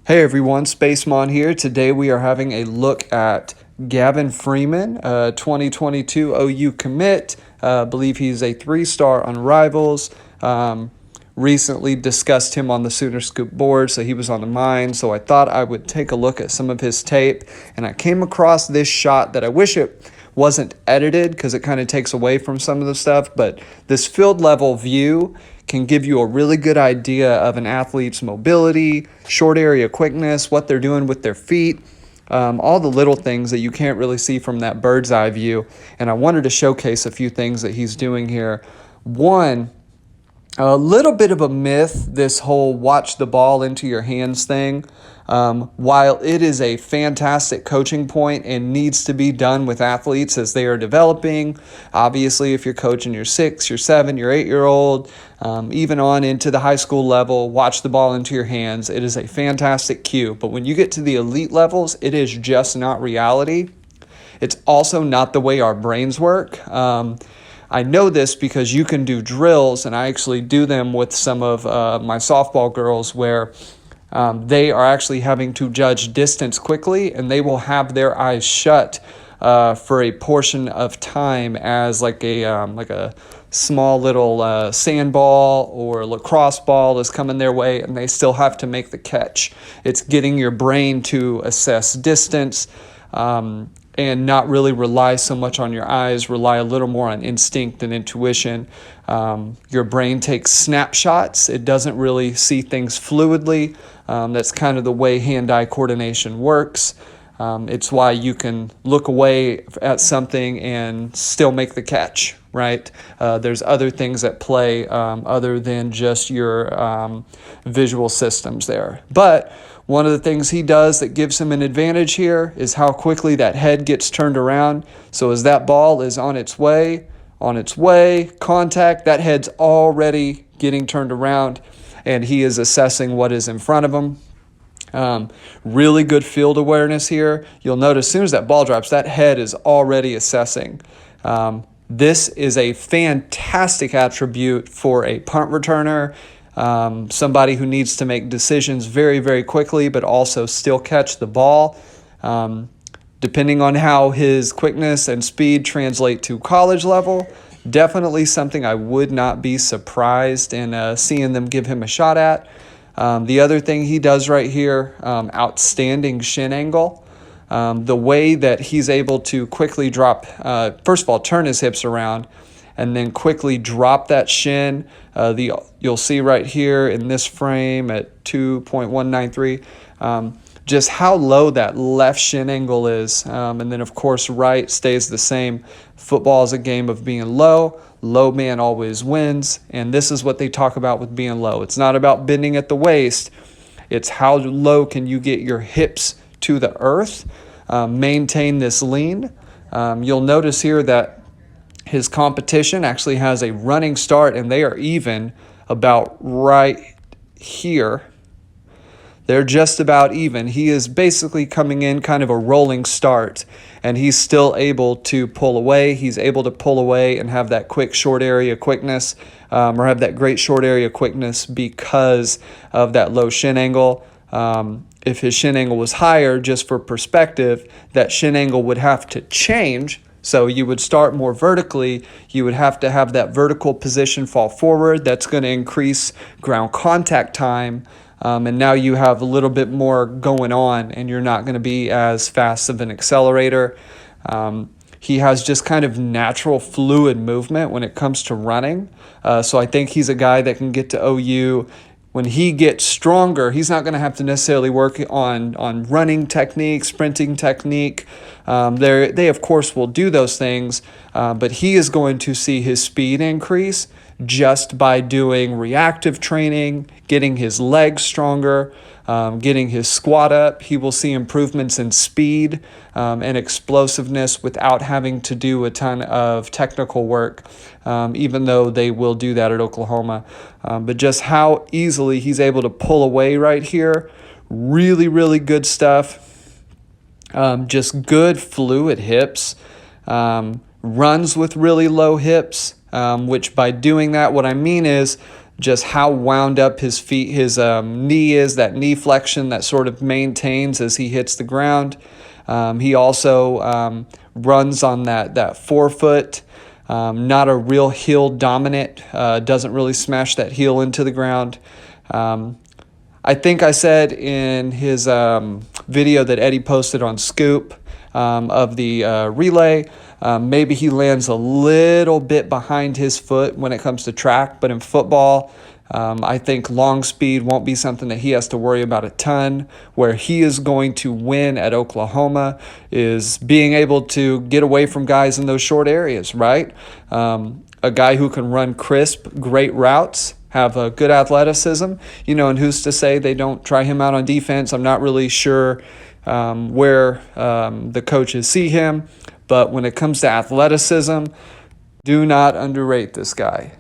Hey everyone, Spacemon here. Today we are having a look at Gavin Freeman, 2022 OU commit. I believe he's a 3-star on Rivals. Recently discussed him on the Sooner Scoop board, so he was on the mind. So I thought I would take a look at some of his tape, and I came across this shot that I wish it wasn't edited because it kind of takes away from some of the stuff, but this field level view can give you a really good idea of an athlete's mobility, short area quickness, what they're doing with their feet, all the little things that you can't really see from that bird's eye view. And I wanted to showcase a few things that he's doing here. One, a little bit of a myth, this whole watch the ball into your hands thing. While it is a fantastic coaching point and needs to be done with athletes as they are developing, obviously if you're coaching your 6, your 7, your 8-year-old, even on into the high school level, watch the ball into your hands. It is a fantastic cue. But when you get to the elite levels, it is just not reality. It's also not the way our brains work. I know this because you can do drills, and I actually do them with some of my softball girls where they are actually having to judge distance quickly, and they will have their eyes shut for a portion of time as like a small little sandball or lacrosse ball is coming their way, and they still have to make the catch. It's getting your brain to assess distance and not really rely so much on your eyes, rely a little more on instinct and intuition. Your brain takes snapshots. It doesn't really see things fluidly. That's kind of the way hand-eye coordination works. It's why you can look away at something and still make the catch, right? There's other things at play other than just your visual systems there. But one of the things he does that gives him an advantage here is how quickly that head gets turned around. So as that ball is on its way, contact, that head's already getting turned around, and he is assessing what is in front of him. Really good field awareness here. You'll notice as soon as that ball drops, that head is already assessing. This is a fantastic attribute for a punt returner, somebody who needs to make decisions very, very quickly, but also still catch the ball. Depending on how his quickness and speed translate to college level, definitely something I would not be surprised in seeing them give him a shot at. The other thing he does right here, outstanding shin angle. The way that he's able to quickly drop, first of all, turn his hips around and then quickly drop that shin. You'll see right here in this frame at 2.193, just how low that left shin angle is. And then, of course, right stays the same. Football is a game of being low. Low man always wins. And this is what they talk about with being low. It's not about bending at the waist. It's how low can you get your hips to the earth, maintain this lean. You'll notice here that his competition actually has a running start, and they are even about right here. They're just about even. He is basically coming in kind of a rolling start, and he's still able to pull away. He's able to pull away and have that quick short area quickness, or have that great short area quickness because of that low shin angle. If his shin angle was higher, just for perspective, that shin angle would have to change. So you would start more vertically. You would have to have that vertical position fall forward. That's going to increase ground contact time. And now you have a little bit more going on, and you're not going to be as fast of an accelerator. He has just kind of natural fluid movement when it comes to running. So I think he's a guy that can get to OU. When he gets stronger, he's not going to have to necessarily work on running technique, sprinting technique. They, of course, will do those things, but he is going to see his speed increase just by doing reactive training, getting his legs stronger, getting his squat up. He will see improvements in speed and explosiveness without having to do a ton of technical work, even though they will do that at Oklahoma. But just how easily he's able to pull away right here, really, really good stuff. Just good fluid hips, runs with really low hips, which by doing that, what I mean is just how wound up his feet, his knee is, that knee flexion that sort of maintains as he hits the ground. He also runs on that forefoot, not a real heel dominant, doesn't really smash that heel into the ground. I think I said in his video that Eddie posted on Scoop of the relay, maybe he lands a little bit behind his foot when it comes to track, but in football, I think long speed won't be something that he has to worry about a ton. Where he is going to win at Oklahoma is being able to get away from guys in those short areas, right? A guy who can run crisp, great routes, have a good athleticism, and who's to say they don't try him out on defense? I'm not really sure where the coaches see him, but when it comes to athleticism, do not underrate this guy.